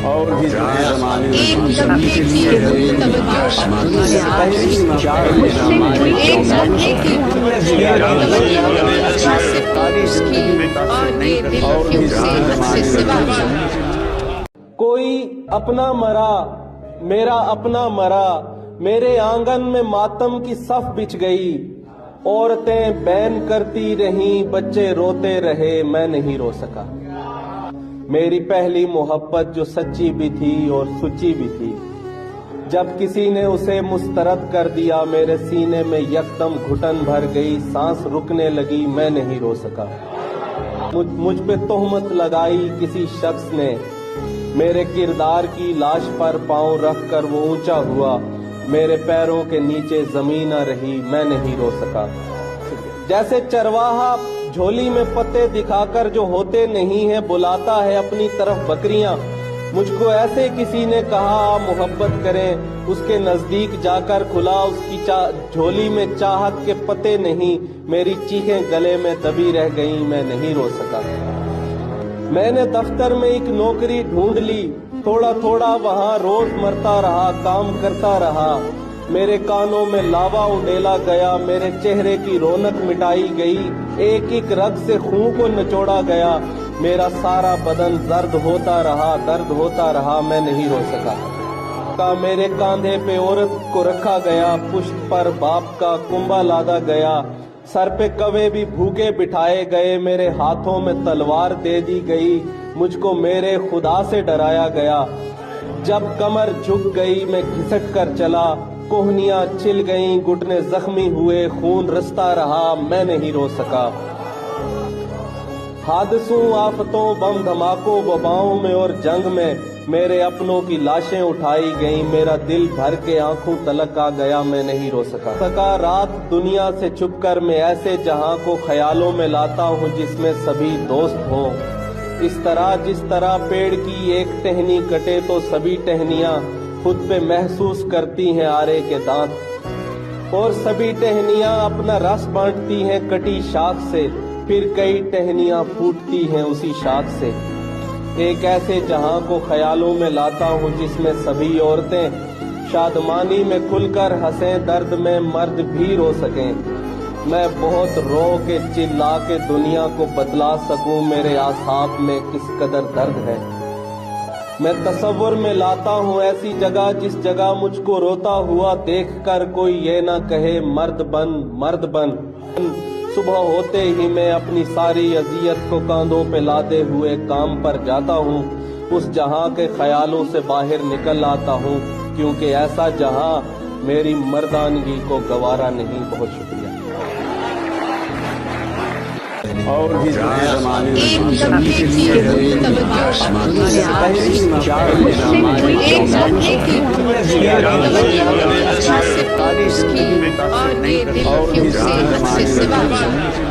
اور بھی زمانے ایک دفعے کی توجہ ایک دفعے کی کوئی اپنا مرا میرا اپنا مرا، میرے آنگن میں ماتم کی صف بچھ گئی، عورتیں بین کرتی رہیں، بچے روتے رہے، میں نہیں رو سکا۔ میری پہلی محبت جو سچی بھی تھی اور سچی بھی تھی، جب کسی نے اسے مسترد کر دیا، میرے سینے میں یکدم گھٹن بھر گئی، سانس رکنے لگی، میں نہیں رو سکا۔ مجھ پہ تہمت لگائی کسی شخص نے، میرے کردار کی لاش پر پاؤں رکھ کر وہ اونچا ہوا، میرے پیروں کے نیچے زمین نہ رہی، میں نہیں رو سکا۔ جیسے چرواہا جھولی میں پتے دکھا کر جو ہوتے نہیں ہیں بلاتا ہے اپنی طرف بکریاں، مجھ کو ایسے کسی نے کہا آپ محبت کریں، اس کے نزدیک جا کر کھلا اس کی جھولی میں چاہت کے پتے نہیں، میری چیخیں گلے میں دبی رہ گئیں، میں نہیں رو سکا۔ میں نے دفتر میں ایک نوکری ڈھونڈ لی، تھوڑا تھوڑا وہاں روز مرتا رہا، کام کرتا رہا، میرے کانوں میں لاوا اڈیلا گیا، میرے چہرے کی رونق مٹائی گئی، ایک ایک رگ سے خون کو نچوڑا گیا، میرا سارا بدن درد ہوتا رہا، میں نہیں رو سکا۔ میرے کاندھے پہ عورت کو رکھا گیا، پشت پر باپ کا کنبا لادا گیا، سر پہ کوے بھی بھوکے بٹھائے گئے، میرے ہاتھوں میں تلوار دے دی گئی، مجھ کو میرے خدا سے ڈرایا گیا۔ جب کمر جھک گئی میں گھسٹ کر چلا، کوہنیاں چل گئیں، گھٹنے زخمی ہوئے، خون رستا رہا، میں نہیں رو سکا۔ حادثوں، آفتوں، بم دھماکوں، وباؤں میں اور جنگ میں میرے اپنوں کی لاشیں اٹھائی گئیں، میرا دل بھر کے آنکھوں تلک آ گیا، میں نہیں رو سکا۔ رات دنیا سے چھپ کر میں ایسے جہاں کو خیالوں میں لاتا ہوں جس میں سبھی دوست ہوں، اس طرح جس طرح پیڑ کی ایک ٹہنی کٹے تو سبھی ٹہنیاں خود پہ محسوس کرتی ہیں آرے کے دانت، اور سبھی ٹہنیاں اپنا رس بانٹتی ہیں کٹی شاخ سے، پھر کئی ٹہنیاں پھوٹتی ہیں اسی شاخ سے۔ ایک ایسے جہاں کو خیالوں میں لاتا ہوں جس میں سبھی عورتیں شادمانی میں کھل کر ہنسیں، درد میں مرد بھی رو سکیں، میں بہت رو کے چلا کے دنیا کو بتلا سکوں میرے اعصاب میں کس قدر درد ہے۔ میں تصور میں لاتا ہوں ایسی جگہ جس جگہ مجھ کو روتا ہوا دیکھ کر کوئی یہ نہ کہے مرد بن مرد بن۔ صبح ہوتے ہی میں اپنی ساری اذیت کو کاندھوں پہ لاتے ہوئے کام پر جاتا ہوں، اس جہاں کے خیالوں سے باہر نکل آتا ہوں، کیونکہ ایسا جہاں میری مردانگی کو گوارا نہیں۔ بہت شکریہ۔ اور بھی زمانے ایک دفعے کی توجہ